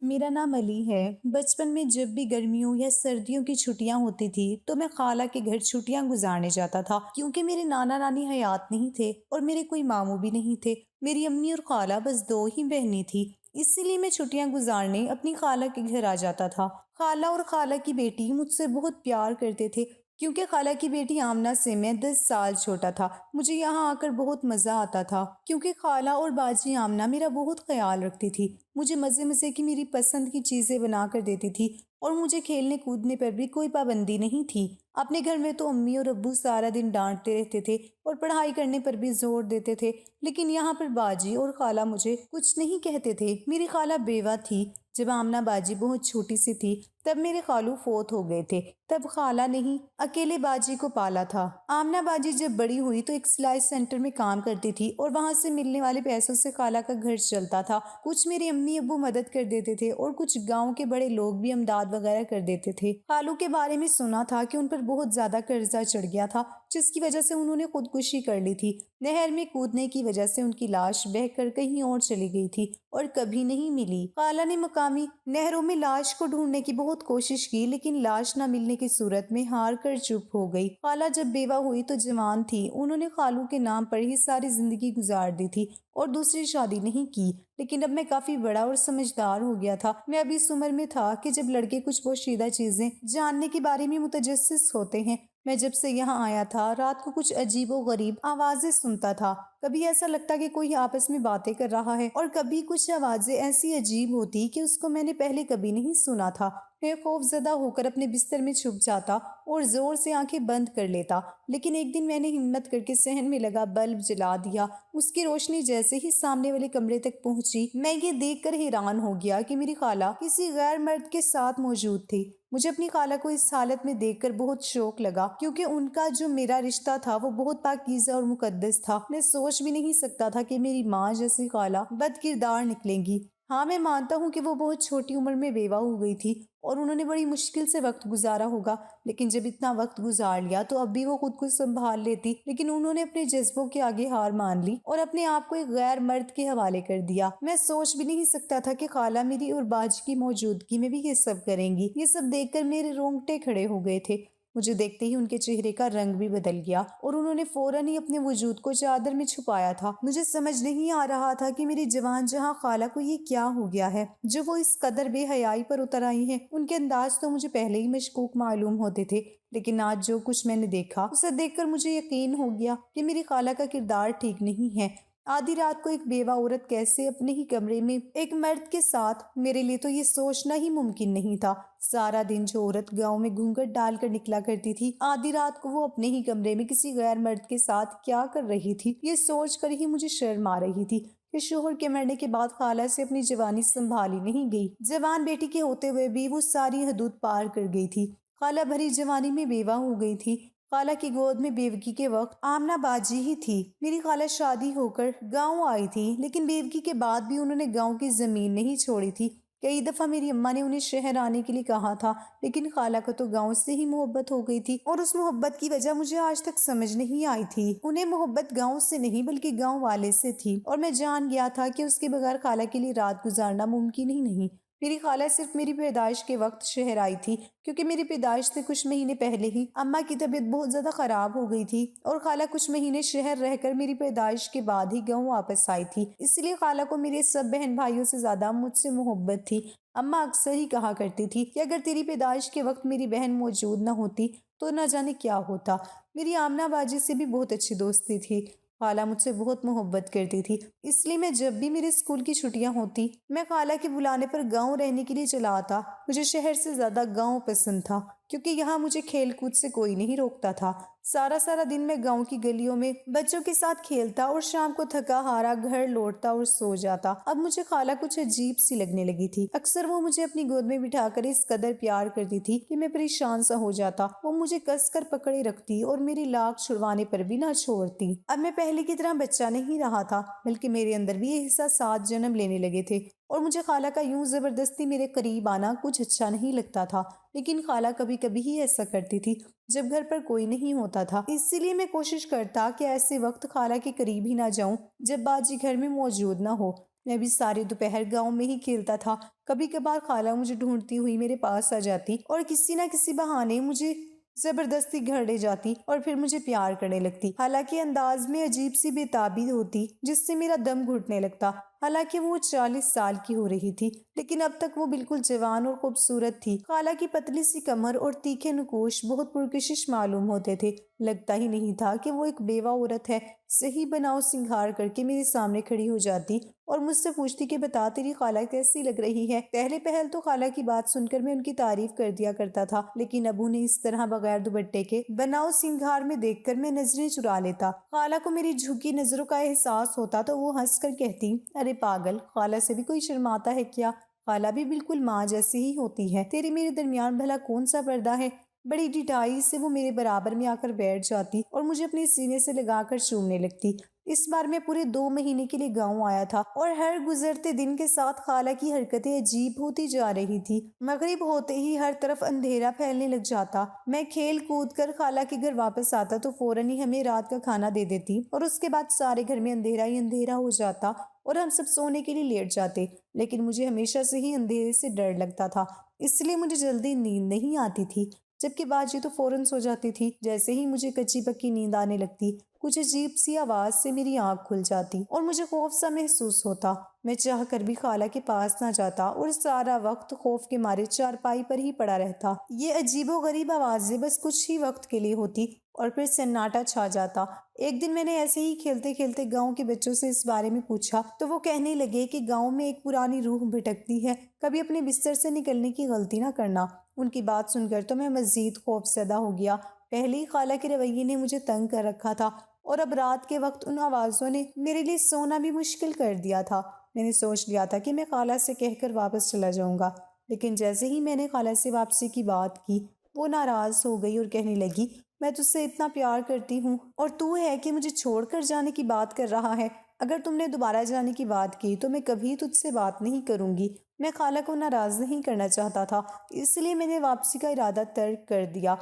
میرا نام علی ہے۔ بچپن میں جب بھی گرمیوں یا سردیوں کی چھٹیاں ہوتی تھی تو میں خالہ کے گھر چھٹیاں گزارنے جاتا تھا، کیونکہ میرے نانا نانی حیات نہیں تھے اور میرے کوئی ماموں بھی نہیں تھے۔ میری امی اور خالہ بس دو ہی بہنیں تھی، اسی لیے میں چھٹیاں گزارنے اپنی خالہ کے گھر آ جاتا تھا۔ خالہ اور خالہ کی بیٹی مجھ سے بہت پیار کرتے تھے، کیونکہ خالہ کی بیٹی آمنہ سے میں 10 سال چھوٹا تھا۔ مجھے یہاں آ کر بہت مزہ آتا تھا، کیونکہ خالہ اور باجی آمنہ میرا بہت خیال رکھتی تھی۔ مجھے مزے مزے کی میری پسند کی چیزیں بنا کر دیتی تھی، اور مجھے کھیلنے کودنے پر بھی کوئی پابندی نہیں تھی۔ اپنے گھر میں تو امی اور ابو سارا دن ڈانٹتے رہتے تھے اور پڑھائی کرنے پر بھی زور دیتے تھے، لیکن یہاں پر باجی اور خالہ مجھے کچھ نہیں کہتے تھے۔ میری خالہ بیوہ تھی جب آمنہ باجی بہت چھوٹی سی تھی، تب میرے خالو فوت ہو گئے تھے، تب خالہ نے ہی اکیلے باجی کو پالا تھا۔ آمنہ باجی جب بڑی ہوئی تو ایک سلائی سینٹر میں کام کرتی تھی، اور وہاں سے ملنے والے پیسوں سے خالہ کا گھر چلتا تھا۔ کچھ میرے امی ابو مدد کر دیتے تھے اور کچھ گاؤں کے بڑے لوگ بھی امداد وغیرہ کر دیتے تھے۔ خالو کے بارے میں سنا تھا کہ ان پر بہت زیادہ قرضہ چڑھ گیا تھا، جس کی وجہ سے انہوں نے خودکشی کر لی تھی۔ نہر میں کودنے کی وجہ سے ان کی لاش بہہ کر کہیں اور چلی گئی تھی اور کبھی نہیں ملی۔ خالہ نے مقامی نہروں میں لاش کو ڈھونڈنے کی بہت کوشش کی، لیکن لاش نہ ملنے کی صورت میں ہار کر چپ ہو گئی۔ خالہ جب بیوہ ہوئی تو جوان تھی، انہوں نے خالو کے نام پر ہی ساری زندگی گزار دی تھی اور دوسری شادی نہیں کی۔ لیکن اب میں کافی بڑا اور سمجھدار ہو گیا تھا۔ میں ابھی اس عمر میں تھا کہ جب لڑکے کچھ پوشیدہ چیزیں جاننے کے بارے میں متجسس ہوتے ہیں۔ میں جب سے یہاں آیا تھا، رات کو کچھ عجیب و غریب آوازیں سنتا تھا۔ کبھی ایسا لگتا کہ کوئی آپس میں باتیں کر رہا ہے، اور کبھی کچھ آوازیں ایسی عجیب ہوتی کہ اس کو میں نے پہلے کبھی نہیں سنا تھا۔ میں خوف زدہ ہو کر اپنے بستر میں چھپ جاتا اور زور سے آنکھیں بند کر لیتا، لیکن ایک دن میں نے ہمت کر کے صحن میں لگا بلب جلا دیا۔ اس کی روشنی جیسے ہی سامنے والے کمرے تک پہنچی، میں یہ دیکھ کر حیران ہو گیا کہ میری خالہ کسی غیر مرد کے ساتھ موجود تھی۔ مجھے اپنی خالہ کو اس حالت میں دیکھ کر بہت شوق لگا، کیونکہ ان کا جو میرا رشتہ تھا وہ بہت پاکیزہ اور مقدس تھا۔ میں سوچ بھی نہیں سکتا تھا کہ میری ماں جیسی خالہ بد کردار نکلیں گی۔ ہاں، میں مانتا ہوں کہ وہ بہت چھوٹی عمر میں بیوہ ہو گئی تھی اور انہوں نے بڑی مشکل سے وقت گزارا ہوگا، لیکن جب اتنا وقت گزار لیا تو اب بھی وہ خود کو سنبھال لیتی۔ لیکن انہوں نے اپنے جذبوں کے آگے ہار مان لی اور اپنے آپ کو ایک غیر مرد کے حوالے کر دیا۔ میں سوچ بھی نہیں سکتا تھا کہ خالہ میری اور باجی کی موجودگی میں بھی یہ سب کریں گی۔ یہ سب دیکھ کر میرے رونگٹے کھڑے ہو گئے تھے۔ مجھے دیکھتے ہی ان کے چہرے کا رنگ بھی بدل گیا اور انہوں نے فوراً ہی اپنے وجود کو چادر میں چھپایا تھا۔ مجھے سمجھ نہیں آ رہا تھا کہ میری جوان جہاں خالہ کو یہ کیا ہو گیا ہے جو وہ اس قدر بے حیائی پر اتر آئی ہیں۔ ان کے انداز تو مجھے پہلے ہی مشکوک معلوم ہوتے تھے، لیکن آج جو کچھ میں نے دیکھا اسے دیکھ کر مجھے یقین ہو گیا کہ میری خالہ کا کردار ٹھیک نہیں ہے۔ آدھی رات کو ایک بیوہ عورت کیسے اپنے ہی کمرے میں ایک مرد کے ساتھ، میرے لیے تو یہ سوچنا ہی ممکن نہیں تھا۔ سارا دن جو عورت گاؤں میں گھونگھٹ ڈال کر نکلا کرتی تھی، آدھی رات کو وہ اپنے ہی کمرے میں کسی غیر مرد کے ساتھ کیا کر رہی تھی، یہ سوچ کر ہی مجھے شرم آ رہی تھی کہ شوہر کے مرنے کے بعد خالہ سے اپنی جوانی سنبھالی نہیں گئی۔ جوان بیٹی کے ہوتے ہوئے بھی وہ ساری حدود پار کر گئی تھی۔ خالہ بھری جوانی میں بیوہ ہو گئی تھی۔ خالہ کی گود میں بیوگی کے وقت آمنہ باجی ہی تھی۔ میری خالہ شادی ہو کر گاؤں آئی تھی، لیکن بیوگی کے بعد بھی انہوں نے گاؤں کی زمین نہیں چھوڑی تھی۔ کئی دفعہ میری اماں نے انہیں شہر آنے کے لیے کہا تھا، لیکن خالہ کو تو گاؤں سے ہی محبت ہو گئی تھی، اور اس محبت کی وجہ مجھے آج تک سمجھ نہیں آئی تھی۔ انہیں محبت گاؤں سے نہیں بلکہ گاؤں والے سے تھی، اور میں جان گیا تھا کہ اس کے بغیر خالہ کے لیے رات گزارنا ممکن ہی نہیں۔ میری خالہ صرف میری پیدائش کے وقت شہر آئی تھی، کیونکہ میری پیدائش سے کچھ مہینے پہلے ہی اماں کی طبیعت بہت زیادہ خراب ہو گئی تھی، اور خالہ کچھ مہینے شہر رہ کر میری پیدائش کے بعد ہی گاؤں واپس آئی تھی۔ اس لیے خالہ کو میرے سب بہن بھائیوں سے زیادہ مجھ سے محبت تھی۔ اماں اکثر ہی کہا کرتی تھی کہ اگر تیری پیدائش کے وقت میری بہن موجود نہ ہوتی تو نہ جانے کیا ہوتا۔ میری آمنہ باجی سے بھی بہت اچھی دوستی تھی۔ خالہ مجھ سے بہت محبت کرتی تھی، اس لیے میں جب بھی میرے اسکول کی چھٹیاں ہوتی، میں خالہ کے بلانے پر گاؤں رہنے کے لیے چلا آتا۔ مجھے شہر سے زیادہ گاؤں پسند تھا، کیونکہ یہاں مجھے کھیل کود سے کوئی نہیں روکتا تھا۔ سارا دن میں گاؤں کی گلیوں میں بچوں کے ساتھ کھیلتا اور شام کو تھکا ہارا گھر لوٹتا اور سو جاتا۔ اب مجھے خالہ کچھ عجیب سی لگنے لگی تھی۔ اکثر وہ مجھے اپنی گود میں بٹھا کر اس قدر پیار کرتی تھی کہ میں پریشان سا ہو جاتا۔ وہ مجھے کس کر پکڑے رکھتی اور میری لاکھ چھڑوانے پر بھی نہ چھوڑتی۔ اب میں پہلے کی طرح بچہ نہیں رہا تھا، بلکہ میرے اندر بھی یہ احساسات جنم لینے لگے تھے، اور مجھے خالہ کا یوں زبردستی میرے قریب آنا کچھ اچھا نہیں لگتا تھا۔ لیکن خالہ کبھی کبھی ہی ایسا کرتی تھی جب گھر پر کوئی نہیں ہوتا تھا، اسی لیے میں کوشش کرتا کہ ایسے وقت خالہ کے قریب ہی نہ جاؤں جب باجی گھر میں موجود نہ ہو۔ میں بھی سارے دوپہر گاؤں میں ہی کھیلتا تھا۔ کبھی کبھار خالہ مجھے ڈھونڈتی ہوئی میرے پاس آ جاتی اور کسی نہ کسی بہانے مجھے زبردستی گھر لے جاتی اور پھر مجھے پیار کرنے لگتی، حالانکہ انداز میں عجیب سی بے تابی ہوتی جس سے میرا دم گھٹنے لگتا۔ حالانکہ وہ 40 سال کی ہو رہی تھی لیکن اب تک وہ بالکل جوان اور خوبصورت تھی۔ خالہ کی پتلی سی کمر اور تیکھے نقوش بہت پرکشش معلوم ہوتے تھے۔ لگتا ہی نہیں تھا کہ وہ ایک بیوہ عورت ہے۔ صحیح بناؤ سنگھار کر کے میرے سامنے کھڑی ہو جاتی اور مجھ سے پوچھتی کہ بتا تیری خالہ کیسی لگ رہی ہے۔ پہلے پہل تو خالہ کی بات سن کر میں ان کی تعریف کر دیا کرتا تھا، لیکن اب انہیں اس طرح بغیر دوپٹے کے بناؤ سنگھار میں دیکھ کر میں نظریں چرا لیتا۔ خالہ کو میری جھکی نظروں کا احساس ہوتا تو وہ ہنس کر کہتی، ارے پاگل، خالہ سے بھی کوئی شرماتا ہے کیا؟ خالہ بھی بالکل ماں جیسی ہی ہوتی ہے، تیرے میرے درمیان بھلا کون سا پردہ ہے؟ بڑی ڈٹائی سے وہ میرے برابر میں آ کر بیٹھ جاتی اور مجھے اپنے سینے سے لگا کر چومنے لگتی۔ اس بار میں پورے 2 مہینے کے لیے گاؤں آیا تھا اور ہر گزرتے دن کے ساتھ خالہ کی حرکتیں عجیب ہوتی جا رہی تھی۔ مغرب ہوتے ہی ہر طرف اندھیرا پھیلنے لگ جاتا۔ میں کھیل کود کر خالہ کے گھر واپس آتا تو فوراً ہی ہمیں رات کا کھانا دے دیتی اور اس کے بعد سارے گھر میں اندھیرا ہی اندھیرا ہو جاتا اور ہم سب سونے کے لیے لیٹ جاتے۔ لیکن مجھے ہمیشہ سے ہی اندھیرے سے ڈر لگتا تھا، اس لیے مجھے جلدی نیند نہیں آتی تھی، جبکہ باجی تو فوراً سو جاتی تھی۔ جیسے ہی مجھے کچی پکی نیند آنے لگتی، کچھ عجیب سی آواز سے میری آنکھ کھل جاتی اور مجھے خوف سا محسوس ہوتا۔ میں چاہ کر بھی خالہ کے پاس نہ جاتا اور سارا وقت خوف کے مارے چارپائی پر ہی پڑا رہتا۔ یہ عجیب و غریب آوازیں بس کچھ ہی وقت کے لیے ہوتی اور پھر سناٹا چھا جاتا۔ ایک دن میں نے ایسے ہی کھیلتے کھیلتے گاؤں کے بچوں سے اس بارے میں پوچھا تو وہ کہنے لگے کہ گاؤں میں ایک پرانی روح بھٹکتی ہے، کبھی اپنے بستر سے نکلنے کی غلطی نہ کرنا۔ ان کی بات سن کر تو میں مزید خوف زدہ ہو گیا۔ پہلے ہی خالہ کے رویے نے مجھے تنگ کر رکھا تھا اور اب رات کے وقت ان آوازوں نے میرے لیے سونا بھی مشکل کر دیا تھا۔ میں نے سوچ لیا تھا کہ میں خالہ سے کہہ کر واپس چلا جاؤں گا، لیکن جیسے ہی میں نے خالہ سے واپسی کی بات کی، وہ ناراض ہو گئی اور کہنے لگی، میں تجھ سے اتنا پیار کرتی ہوں اور تو ہے کہ مجھے چھوڑ کر جانے کی بات کر رہا ہے۔ اگر تم نے دوبارہ جانے کی بات کی تو میں کبھی تجھ سے بات نہیں کروں گی۔ میں خالہ کو ناراض نہیں کرنا چاہتا تھا، اس لیے میں نے واپسی کا ارادہ ترک کر دیا۔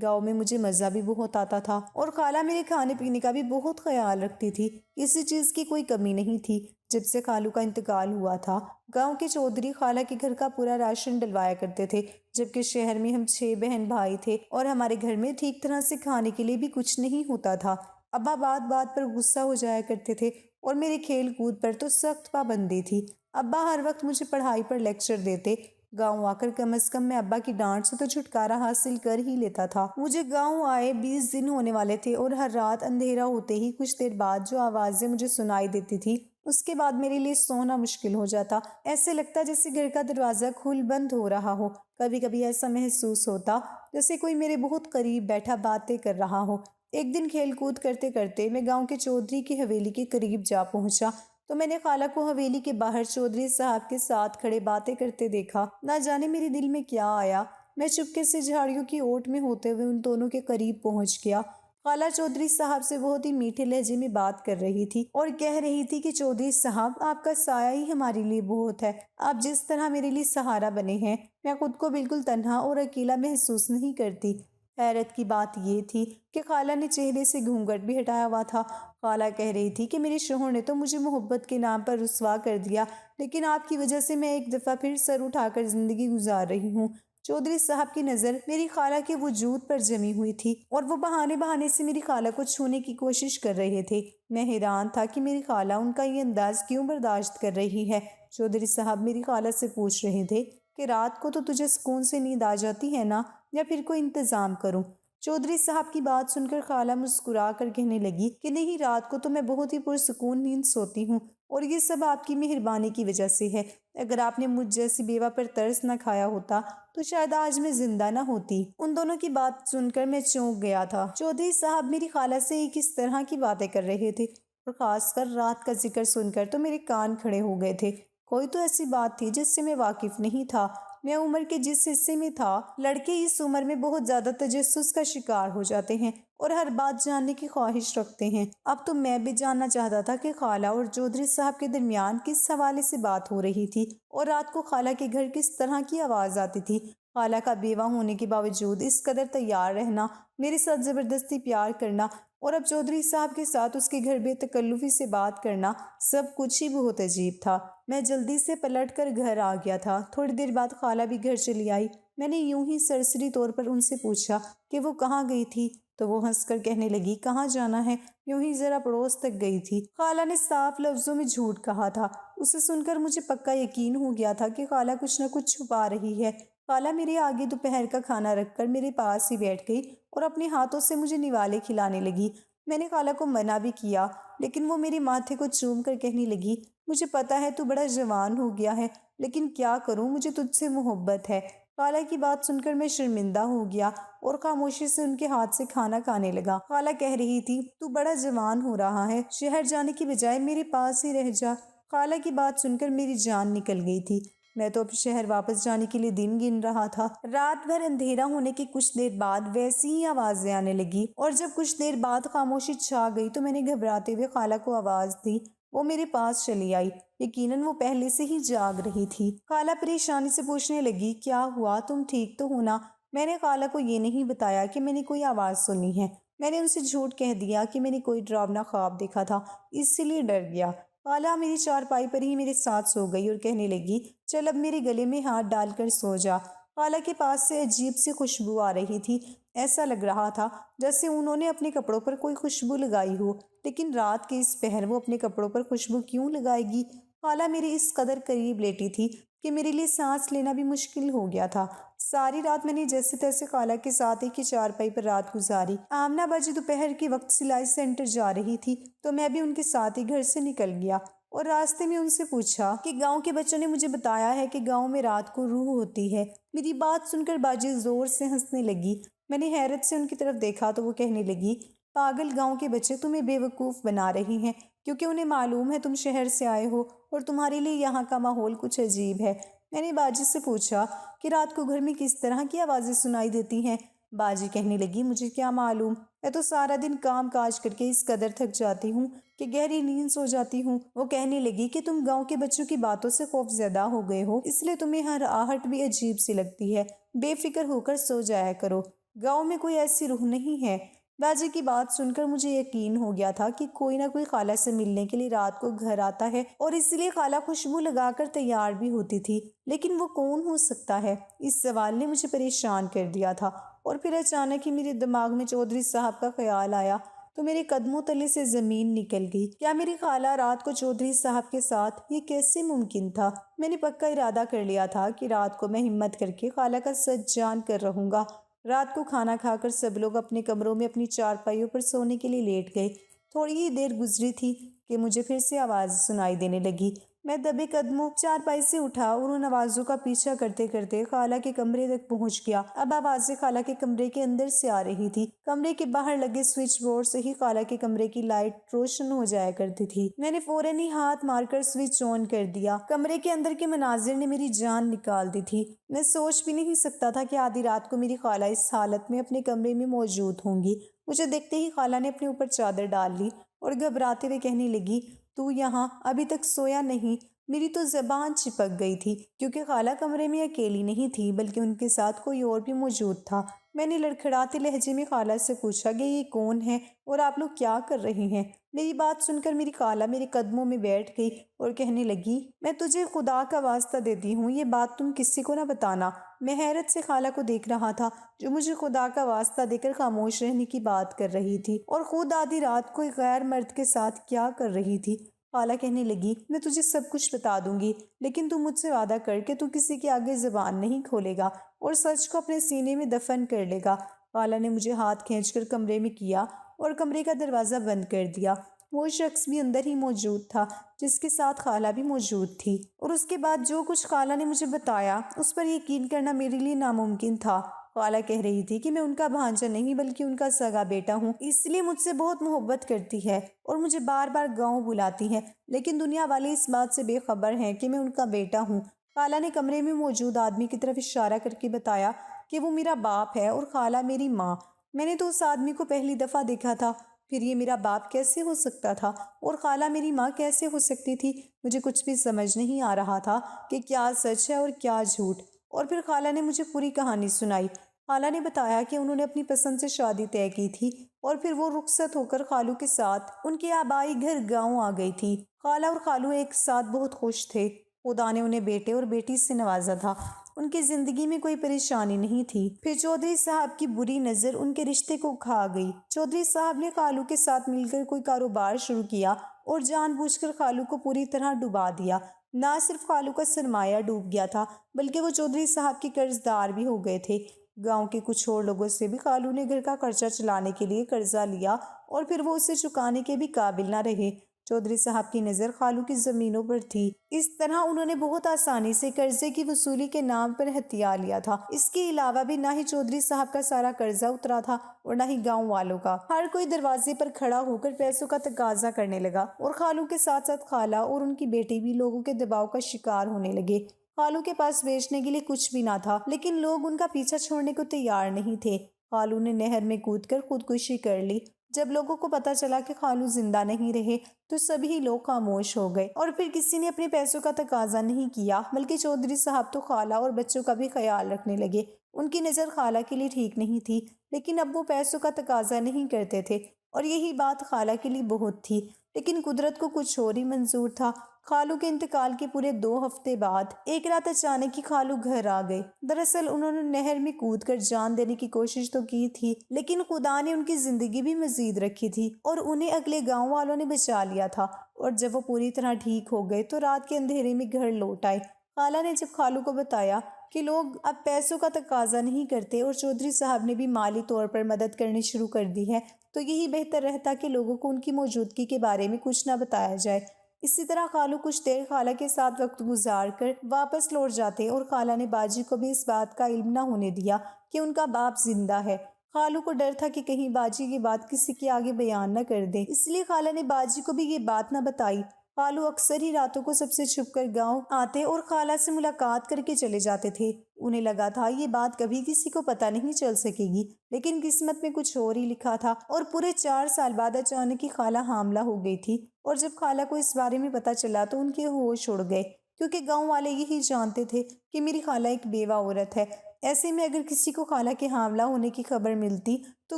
گاؤں میں مجھے مزہ بھی بہت آتا تھا اور خالہ میرے کھانے پینے کا بھی بہت خیال رکھتی تھی، کسی چیز کی کوئی کمی نہیں تھی۔ جب سے خالو کا انتقال ہوا تھا، گاؤں کے چودھری خالہ کے گھر کا پورا راشن ڈلوایا کرتے تھے، جبکہ شہر میں ہم 6 بہن بھائی تھے اور ہمارے گھر میں ٹھیک طرح سے کھانے کے لیے بھی کچھ نہیں ہوتا تھا۔ ابا بات بات پر غصہ ہو جایا کرتے تھے اور میرے کھیل کود پر تو سخت پابندی تھی۔ ابا ہر وقت مجھے پڑھائی پر لیکچر دیتے۔ گاؤں آ کر کم از کم میں ابا کی ڈانٹ سے تو چھٹکارا حاصل کر ہی لیتا تھا۔ مجھے گاؤں آئے 20 دن ہونے والے تھے اور ہر رات اندھیرا ہوتے ہی کچھ دیر بعد جو آوازیں مجھے سنائی دیتی تھی، اس کے بعد میرے لیے سونا مشکل ہو جاتا۔ ایسے لگتا جیسے گھر کا دروازہ کھل بند ہو رہا ہو۔ کبھی کبھی ایسا محسوس ہوتا جیسے کوئی میرے بہت قریب بیٹھا باتیں کر رہا ہو۔ ایک دن کھیل کود کرتے کرتے میں گاؤں کے چودھری کی حویلی کے قریب جا پہنچا تو میں نے خالہ کو حویلی کے باہر چودھری صاحب کے ساتھ کھڑے باتیں کرتے دیکھا۔ نہ جانے میرے دل میں کیا آیا، میں چپکے سے جھاڑیوں کی اوٹ میں ہوتے ہوئے ان دونوں کے قریب پہنچ گیا۔ خالہ چودھری صاحب سے بہت ہی میٹھے لہجے میں بات کر رہی تھی اور کہہ رہی تھی کہ چودھری صاحب، آپ کا سایہ ہی ہمارے لیے بہت ہے۔ آپ جس طرح میرے لیے سہارا بنے ہیں، میں خود کو بالکل تنہا اور اکیلا محسوس نہیں کرتی۔ حیرت کی بات یہ تھی کہ خالہ نے چہرے سے گھونگھٹ بھی ہٹایا ہوا تھا۔ خالہ کہہ رہی تھی کہ میرے شوہر نے تو مجھے محبت کے نام پر رسوا کر دیا، لیکن آپ کی وجہ سے میں ایک دفعہ پھر سر اٹھا کر زندگی گزار رہی ہوں۔ چودھری صاحب کی نظر میری خالہ کے وجود پر جمی ہوئی تھی اور وہ بہانے بہانے سے میری خالہ کو چھونے کی کوشش کر رہے تھے۔ میں حیران تھا کہ میری خالہ ان کا یہ انداز کیوں برداشت کر رہی ہے۔ چودھری صاحب میری خالہ سے پوچھ رہے تھے کہ رات کو تو تجھے سکون سے نیند آ جاتی ہے نا، یا پھر کوئی انتظام کروں؟ چودھری صاحب کی بات سن کر خالہ مسکرا کر کہنے لگی کہ نہیں، رات کو تو میں بہت ہی پرسکون نیند سوتی ہوں اور یہ سب آپ کی مہربانی کی وجہ سے ہے۔ اگر آپ نے مجھ جیسی بیوہ پر ترس نہ کھایا ہوتا تو شاید آج میں زندہ نہ ہوتی۔ ان دونوں کی بات سن کر میں چونک گیا تھا۔ چودھری صاحب میری خالہ سے کس طرح کی باتیں کر رہے تھے اور خاص کر رات کا ذکر سن کر تو میرے کان کھڑے ہو گئے تھے۔ کوئی تو ایسی بات تھی جس سے میں واقف نہیں تھا۔ میں عمر کے جس حصے میں تھا، لڑکے اس عمر میں بہت زیادہ تجسس کا شکار ہو جاتے ہیں اور ہر بات جاننے کی خواہش رکھتے ہیں۔ اب تو میں بھی جاننا چاہتا تھا کہ خالہ اور چودھری صاحب کے درمیان کس حوالے سے بات ہو رہی تھی اور رات کو خالہ کے گھر کس طرح کی آواز آتی تھی۔ خالہ کا بیوہ ہونے کے باوجود اس قدر تیار رہنا، میرے ساتھ زبردستی پیار کرنا، اور اب چودھری صاحب کے ساتھ اس کے گھر بے تکلفی سے بات کرنا سب کچھ ہی بہت عجیب تھا۔ میں جلدی سے پلٹ کر گھر آ گیا تھا۔ تھوڑی دیر بعد خالہ بھی گھر چلی آئی۔ میں نے یوں ہی سرسری طور پر ان سے پوچھا کہ وہ کہاں گئی تھی، تو وہ ہنس کر کہنے لگی کہاں جانا ہے، یوں ہی ذرا پڑوس تک گئی تھی۔ خالہ نے صاف لفظوں میں جھوٹ کہا تھا۔ اسے سن کر مجھے پکا یقین ہو گیا تھا کہ خالہ کچھ نہ کچھ چھپا رہی ہے۔ خالہ میرے آگے دوپہر کا کھانا رکھ کر میرے پاس ہی بیٹھ گئی اور اپنے ہاتھوں سے مجھے نوالے کھلانے لگی۔ میں نے خالہ کو منع بھی کیا، لیکن وہ میرے ماتھے کو چوم کر کہنے لگی مجھے پتا ہے تو بڑا جوان ہو گیا ہے، لیکن کیا کروں، مجھے تجھ سے محبت ہے۔ خالہ کی بات سن کر میں شرمندہ ہو گیا اور خاموشی سے ان کے ہاتھ سے کھانا کھانے لگا۔ خالہ کہہ رہی تھی تو بڑا جوان ہو رہا ہے، شہر جانے کی بجائے میرے پاس ہی رہ جا۔ خالہ کی بات سن کر میری جان نکل گئی تھی۔ میں تو اب شہر واپس جانے کے لیے دن گن رہا تھا۔ رات بھر اندھیرا ہونے کے کچھ دیر بعد ویسی ہی آوازیں آنے لگی، اور جب کچھ دیر بعد خاموشی چھا گئی تو میں نے گھبراتے ہوئے خالہ کو آواز دی۔ وہ میرے پاس چلی آئی۔ یقیناً وہ پہلے سے ہی جاگ رہی تھی۔ خالہ پریشانی سے پوچھنے لگی کیا ہوا، تم ٹھیک تو ہو نا؟ میں نے خالہ کو یہ نہیں بتایا کہ میں نے کوئی آواز سنی ہے۔ میں نے ان سے جھوٹ کہہ دیا کہ میں نے کوئی ڈراونا خواب دیکھا تھا، اس لیے ڈر گیا۔ خالہ میری چارپائی پر ہی میرے ساتھ سو گئی اور کہنے لگی چل اب میرے گلے میں ہاتھ ڈال کر سو جا۔ خالہ کے پاس سے عجیب سی خوشبو آ رہی تھی۔ ایسا لگ رہا تھا جیسے انہوں نے اپنے کپڑوں پر کوئی خوشبو لگائی ہو، لیکن رات کے اس پہر وہ اپنے کپڑوں پر خوشبو کیوں لگائے گی؟ خالہ میرے اس قدر قریب لیٹی تھی کہ میرے لیے سانس لینا بھی مشکل ہو گیا تھا۔ ساری رات میں نے جیسے تیسے خالہ کے ساتھ ایک ہی چارپائی پر رات گزاری۔ آمنہ باجی دوپہر کے وقت سلائی سینٹر جا رہی تھی تو میں بھی ان کے ساتھ ہی گھر سے نکل گیا اور راستے میں ان سے پوچھا کہ گاؤں کے بچوں نے مجھے بتایا ہے کہ گاؤں میں رات کو روح ہوتی ہے۔ میری بات سن کر باجی زور سے ہنسنے لگی۔ میں نے حیرت سے ان کی طرف دیکھا تو وہ کہنے لگی پاگل گاؤں کے بچے تمہیں بے وقوف بنا رہی ہیں، کیونکہ انہیں معلوم ہے تم شہر سے آئے ہو اور تمہارے لیے یہاں کا ماحول کچھ عجیب ہے۔ میں نے باجی سے پوچھا کہ رات کو گھر میں کس طرح کی آوازیں سنائی دیتی ہیں؟ باجی کہنے لگی مجھے کیا معلوم، میں تو سارا دن کام کاج کر کے اس قدر تھک جاتی ہوں کہ گہری نیند سو جاتی ہوں۔ وہ کہنے لگی کہ تم گاؤں کے بچوں کی باتوں سے خوف زدہ ہو گئے ہو، اس لیے تمہیں ہر آہٹ بھی عجیب سی لگتی ہے۔ بے فکر ہو کر سو جایا کرو، گاؤں میں کوئی ایسی روح نہیں ہے۔ باجی کی بات سن کر مجھے یقین ہو گیا تھا کہ کوئی نہ کوئی خالہ سے ملنے کے لیے رات کو گھر آتا ہے، اور اس لیے خالہ خوشبو لگا کر تیار بھی ہوتی تھی۔ لیکن وہ کون ہو سکتا ہے؟ اس سوال نے مجھے پریشان کر دیا تھا، اور پھر اچانک ہی میرے دماغ میں چودھری صاحب کا خیال آیا تو میرے قدموں تلے سے زمین نکل گئی۔ کیا میری خالہ رات کو چودھری صاحب کے ساتھ؟ یہ کیسے ممکن تھا؟ میں نے پکا ارادہ کر لیا تھا کہ رات کو میں ہمت کر کے خالہ کا سچ جان کر رہوں گا۔ رات کو کھانا کھا کر سب لوگ اپنے کمروں میں اپنی چارپائیوں پر سونے کے لیے لیٹ گئے۔ تھوڑی ہی دیر گزری تھی کہ مجھے پھر سے آواز سنائی دینے لگی۔ میں دبے قدموں چارپائی سے اٹھا اور ان آوازوں کا پیچھا کرتے کرتے خالہ کے کمرے تک پہنچ گیا۔ اب آوازیں خالہ کے کمرے کے اندر سے آ رہی تھی۔ کمرے کے باہر لگے سوئچ بورڈ سے ہی خالہ کے کمرے کی لائٹ روشن ہو جایا کرتی تھی۔ میں نے فوراً ہی ہاتھ مار کر سوئچ آن کر دیا۔ کمرے کے اندر کے مناظر نے میری جان نکال دی تھی۔ میں سوچ بھی نہیں سکتا تھا کہ آدھی رات کو میری خالہ اس حالت میں اپنے کمرے میں موجود ہوں گی۔ مجھے دیکھتے ہی خالہ نے اپنے اوپر چادر ڈال لی اور گھبراتے ہوئے کہنے لگی تو یہاں ابھی تک سویا نہیں؟ میری تو زبان چپک گئی تھی، کیونکہ خالہ کمرے میں اکیلی نہیں تھی بلکہ ان کے ساتھ کوئی اور بھی موجود تھا۔ میں نے لڑکھڑاتے لہجے میں خالہ سے پوچھا کہ یہ کون ہے اور آپ لوگ کیا کر رہے ہیں؟ میری بات سن کر میری خالہ میرے قدموں میں بیٹھ گئی اور کہنے لگی میں تجھے خدا کا واسطہ دیتی ہوں، یہ بات تم کسی کو نہ بتانا۔ میں حیرت سے خالہ کو دیکھ رہا تھا جو مجھے خدا کا واسطہ دے کر خاموش رہنے کی بات کر رہی تھی، اور خود آدھی رات کو ایک غیر مرد کے ساتھ کیا کر رہی تھی۔ خالہ کہنے لگی میں تجھے سب کچھ بتا دوں گی، لیکن تم مجھ سے وعدہ کر کہ تو کسی کے آگے زبان نہیں کھولے گا اور سچ کو اپنے سینے میں دفن کر لے گا۔ خالہ نے مجھے ہاتھ کھینچ کر کمرے میں کیا اور کمرے کا دروازہ بند کر دیا۔ وہ شخص بھی اندر ہی موجود تھا جس کے ساتھ خالہ بھی موجود تھی، اور اس کے بعد جو کچھ خالہ نے مجھے بتایا اس پر یقین کرنا میرے لیے ناممکن تھا۔ خالہ کہہ رہی تھی کہ میں ان کا بھانجا نہیں بلکہ ان کا سگا بیٹا ہوں، اس لیے مجھ سے بہت محبت کرتی ہے اور مجھے بار بار گاؤں بلاتی ہے، لیکن دنیا والے اس بات سے بے خبر ہیں کہ میں ان کا بیٹا ہوں۔ خالہ نے کمرے میں موجود آدمی کی طرف اشارہ کر کے بتایا کہ وہ میرا باپ ہے اور خالہ میری ماں۔ میں نے تو اس آدمی کو پہلی دفعہ دیکھا تھا، پھر یہ میرا باپ کیسے ہو سکتا تھا اور خالہ میری ماں کیسے ہو سکتی تھی؟ مجھے کچھ بھی سمجھ نہیں آ رہا تھا کہ کیا سچ ہے اور کیا جھوٹ۔ اور پھر خالہ نے مجھے پوری کہانی سنائی۔ خالہ نے بتایا کہ انہوں نے اپنی پسند سے شادی طے کی تھی اور پھر وہ رخصت ہو کر خالو کے ساتھ ان کے آبائی گھر گاؤں آ گئی تھی۔ خالہ اور خالو ایک ساتھ بہت خوش تھے۔ خدا نے انہیں بیٹے اور بیٹی سے نوازا تھا۔ ان کی زندگی میں کوئی پریشانی نہیں تھی۔ پھر چودھری صاحب کی بری نظر ان کے رشتے کو کھا گئی۔ چودھری صاحب نے خالو کے ساتھ مل کر کوئی کاروبار شروع کیا اور جان بوجھ کر خالو کو پوری طرح ڈبا دیا۔ نہ صرف خالو کا سرمایہ ڈوب گیا تھا بلکہ وہ چودھری صاحب کے قرض دار بھی ہو گئے تھے۔ گاؤں کے کچھ اور لوگوں سے بھی خالو نے گھر کا خرچہ چلانے کے لیے قرضہ لیا اور پھر وہ اسے چکانے کے بھی قابل نہ رہے۔ چودھری صاحب کی نظر خالو کی زمینوں پر تھی۔ اس طرح انہوں نے بہت آسانی سے قرضے کی وصولی کے نام پر ہتھیار لیا تھا۔ اس کے علاوہ بھی نہ ہی چودھری صاحب کا سارا قرضہ اترا تھا اور نہ ہی گاؤں والوں کا۔ ہر کوئی دروازے پر کھڑا ہو کر پیسوں کا تقاضا کرنے لگا اور خالو کے ساتھ ساتھ خالہ اور ان کی بیٹی بھی لوگوں کے دباؤ کا شکار ہونے لگے۔ خالو کے پاس بیچنے کے لیے کچھ بھی نہ تھا لیکن لوگ ان کا پیچھا چھوڑنے کو تیار نہیں تھے۔ خالو نے نہر میں کود کر خودکشی کر لی۔ جب لوگوں کو پتہ چلا کہ خالو زندہ نہیں رہے تو سبھی لوگ خاموش ہو گئے اور پھر کسی نے اپنے پیسوں کا تقاضا نہیں کیا بلکہ چودھری صاحب تو خالہ اور بچوں کا بھی خیال رکھنے لگے۔ ان کی نظر خالہ کے لیے ٹھیک نہیں تھی لیکن اب وہ پیسوں کا تقاضا نہیں کرتے تھے اور یہی بات خالہ کے لیے بہت تھی، لیکن قدرت کو کچھ اور ہی منظور تھا۔ خالو کے انتقال کے پورے 2 ہفتے بعد ایک رات اچانک ہی خالو گھر آ گئے۔ دراصل انہوں نے نہر میں کود کر جان دینے کی کوشش تو کی تھی لیکن خدا نے ان کی زندگی بھی مزید رکھی تھی اور انہیں اگلے گاؤں والوں نے بچا لیا تھا، اور جب وہ پوری طرح ٹھیک ہو گئے تو رات کے اندھیرے میں گھر لوٹ آئے۔ خالہ نے جب خالو کو بتایا کہ لوگ اب پیسوں کا تقاضا نہیں کرتے اور چودھری صاحب نے بھی مالی طور پر مدد کرنی شروع کر دی ہے تو یہی بہتر رہتا کہ لوگوں کو ان کی موجودگی کے بارے میں کچھ نہ بتایا جائے۔ اسی طرح خالو کچھ دیر خالہ کے ساتھ وقت گزار کر واپس لوٹ جاتے اور خالہ نے باجی کو بھی اس بات کا علم نہ ہونے دیا کہ ان کا باپ زندہ ہے۔ خالو کو ڈر تھا کہ کہیں باجی یہ بات کسی کے آگے بیان نہ کر دے، اس لیے خالہ نے باجی کو بھی یہ بات نہ بتائی۔ خالو اکثر ہی راتوں کو سب سے چھپ کر گاؤں آتے اور خالہ سے ملاقات کر کے چلے جاتے تھے۔ انہیں لگا تھا یہ بات کبھی کسی کو پتہ نہیں چل سکے گی، لیکن قسمت میں کچھ اور ہی لکھا تھا اور پورے 4 سال بعد اچانک ہی خالہ حاملہ ہو گئی تھی، اور جب خالہ کو اس بارے میں پتہ چلا تو ان کے ہوش اڑ گئے، کیونکہ گاؤں والے یہی جانتے تھے کہ میری خالہ ایک بیوہ عورت ہے۔ ایسے میں اگر کسی کو خالہ کے حاملہ ہونے کی خبر ملتی تو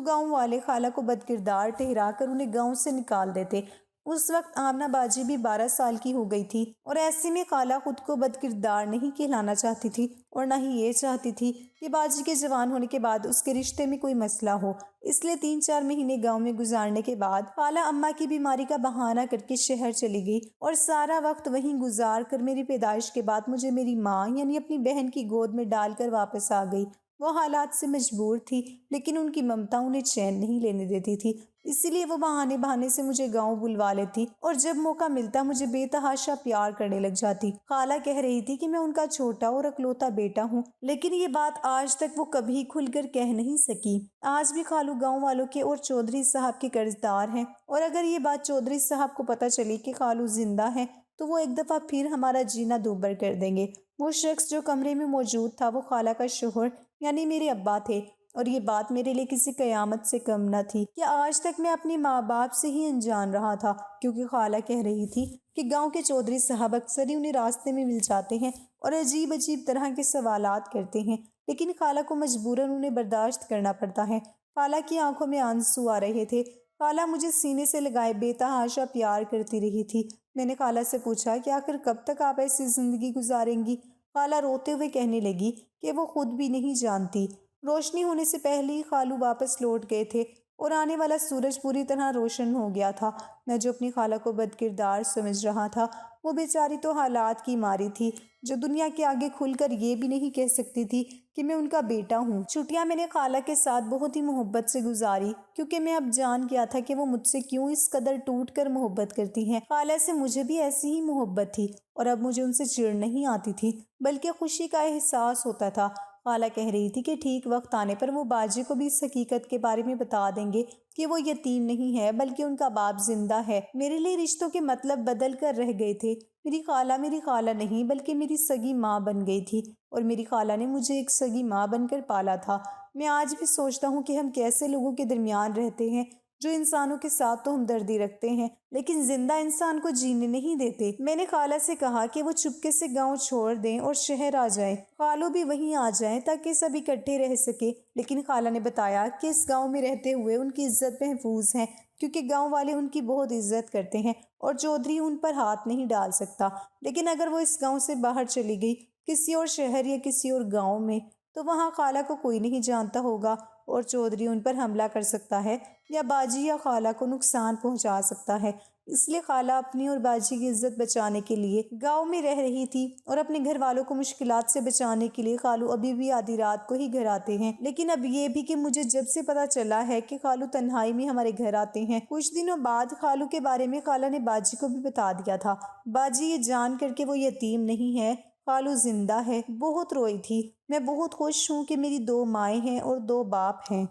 گاؤں والے خالہ کو بدکردار ٹھہرا کر انہیں گاؤں سے نکال دیتے۔ اس وقت آمنہ باجی بھی 12 سال کی ہو گئی تھی اور ایسے میں خالہ خود کو بدکردار نہیں کہلانا چاہتی تھی اور نہ ہی یہ چاہتی تھی کہ باجی کے جوان ہونے کے بعد اس کے رشتے میں کوئی مسئلہ ہو۔ اس لیے 3-4 مہینے گاؤں میں گزارنے کے بعد خالہ اماں کی بیماری کا بہانہ کر کے شہر چلی گئی اور سارا وقت وہیں گزار کر میری پیدائش کے بعد مجھے میری ماں یعنی اپنی بہن کی گود میں ڈال کر واپس آ گئی۔ وہ حالات سے مجبور تھی لیکن ان کی ممتا انہیں چین نہیں لینے دیتی تھی، اسی لیے وہ بہانے سے مجھے گاؤں بلوا لیتی اور جب موقع ملتا مجھے بے تحاشا پیار کرنے لگ جاتی۔ خالہ کہہ رہی تھی کہ میں ان کا چھوٹا اور اکلوتا بیٹا ہوں، لیکن یہ بات آج تک وہ کبھی کھل کر کہہ نہیں سکی۔ آج بھی خالو گاؤں والوں کے اور چودھری صاحب کے قرض دار ہیں، اور اگر یہ بات چودھری صاحب کو پتہ چلی کہ خالو زندہ ہے تو وہ ایک دفعہ پھر ہمارا جینا دوبر کر دیں گے۔ وہ شخص جو کمرے میں موجود تھا وہ خالہ کا شوہر یعنی میرے ابا تھے، اور یہ بات میرے لیے کسی قیامت سے کم نہ تھی کہ آج تک میں اپنے ماں باپ سے ہی انجان رہا تھا، کیونکہ خالہ کہہ رہی تھی کہ گاؤں کے چودھری صاحب اکثر ہی انہیں راستے میں مل جاتے ہیں اور عجیب طرح کے سوالات کرتے ہیں، لیکن خالہ کو مجبوراً انہیں برداشت کرنا پڑتا ہے۔ خالہ کی آنکھوں میں آنسو آ رہے تھے۔ خالہ مجھے سینے سے لگائے بے تحاشا پیار کرتی رہی تھی۔ میں نے خالہ سے پوچھا کہ آخر کب تک آپ ایسی زندگی گزاریں گی؟ خالہ روتے ہوئے کہنے لگی کہ وہ خود بھی نہیں جانتی۔ روشنی ہونے سے پہلے ہی خالو واپس لوٹ گئے تھے اور آنے والا سورج پوری طرح روشن ہو گیا تھا۔ میں جو اپنی خالہ کو بدکردار سمجھ رہا تھا وہ بیچاری تو حالات کی ماری تھی، جو دنیا کے آگے کھل کر یہ بھی نہیں کہہ سکتی تھی کہ میں ان کا بیٹا ہوں۔ چھٹیاں میں نے خالہ کے ساتھ بہت ہی محبت سے گزاری، کیونکہ میں اب جان گیا تھا کہ وہ مجھ سے کیوں اس قدر ٹوٹ کر محبت کرتی ہیں۔ خالہ سے مجھے بھی ایسی ہی محبت تھی اور اب مجھے ان سے چڑ نہیں آتی تھی بلکہ خوشی کا احساس ہوتا تھا۔ خالہ کہہ رہی تھی کہ ٹھیک وقت آنے پر وہ باجی کو بھی اس حقیقت کے بارے میں بتا دیں گے کہ وہ یتیم نہیں ہے بلکہ ان کا باپ زندہ ہے۔ میرے لیے رشتوں کے مطلب بدل کر رہ گئے تھے۔ میری خالہ نہیں بلکہ میری سگی ماں بن گئی تھی، اور میری خالہ نے مجھے ایک سگی ماں بن کر پالا تھا۔ میں آج بھی سوچتا ہوں کہ ہم کیسے لوگوں کے درمیان رہتے ہیں جو انسانوں کے ساتھ تو ہمدردی رکھتے ہیں لیکن زندہ انسان کو جینے نہیں دیتے۔ میں نے خالہ سے کہا کہ وہ چپکے سے گاؤں چھوڑ دیں اور شہر آ جائیں، خالو بھی وہیں آ جائیں تاکہ سب اکٹھے رہ سکے، لیکن خالہ نے بتایا کہ اس گاؤں میں رہتے ہوئے ان کی عزت محفوظ ہے کیونکہ گاؤں والے ان کی بہت عزت کرتے ہیں اور چودھری ان پر ہاتھ نہیں ڈال سکتا۔ لیکن اگر وہ اس گاؤں سے باہر چلی گئی کسی اور شہر یا کسی اور گاؤں میں تو وہاں خالہ کو کوئی نہیں جانتا ہوگا اور چودھری ان پر حملہ کر سکتا ہے یا باجی یا خالہ کو نقصان پہنچا سکتا ہے۔ اس لیے خالہ اپنی اور باجی کی عزت بچانے کے لیے گاؤں میں رہ رہی تھی اور اپنے گھر والوں کو مشکلات سے بچانے کے لیے خالو ابھی بھی آدھی رات کو ہی گھر آتے ہیں۔ لیکن اب یہ بھی کہ مجھے جب سے پتا چلا ہے کہ خالو تنہائی میں ہمارے گھر آتے ہیں، کچھ دنوں بعد خالو کے بارے میں خالہ نے باجی کو بھی بتا دیا تھا۔ باجی یہ جان کر کہ وہ یتیم نہیں ہے، خالو زندہ ہے، بہت روئی تھی۔ میں بہت خوش ہوں کہ میری 2 مائیں ہیں اور 2 باپ ہیں۔